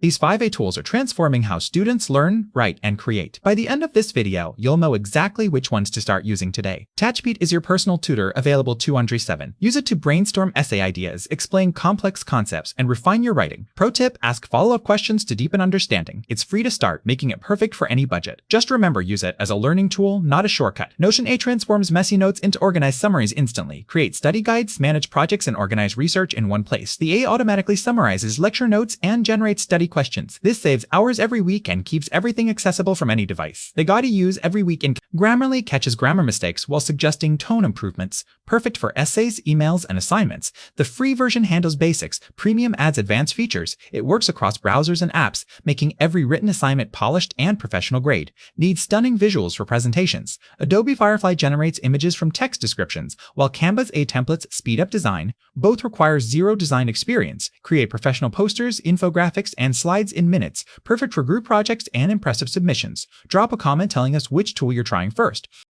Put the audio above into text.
These 5A tools are transforming how students learn, write, and create. By the end of this video, you'll know exactly which ones to start using today. ChatGPT is your personal tutor, available 24/7. Use it to brainstorm essay ideas, explain complex concepts, and refine your writing. Pro tip: ask follow-up questions to deepen understanding. It's free to start, making it perfect for any budget. Just remember, use it as a learning tool, not a shortcut. Notion A transforms messy notes into organized summaries instantly. Create study guides, manage projects, and organize research in one place. The A automatically summarizes lecture notes and generates study questions. This saves hours every week and keeps everything accessible from any device. The guide you use every week in Grammarly catches grammar mistakes while suggesting tone improvements, perfect for essays, emails, and assignments. The free version handles basics, premium adds advanced features. It works across browsers and apps, making every written assignment polished and professional grade. Needs stunning visuals for presentations. Adobe Firefly generates images from text descriptions, while Canva's A templates speed up design. Both require zero design experience. Create professional posters, infographics, and slides in minutes, perfect for group projects and impressive submissions. Drop a comment telling us which tool you're trying first.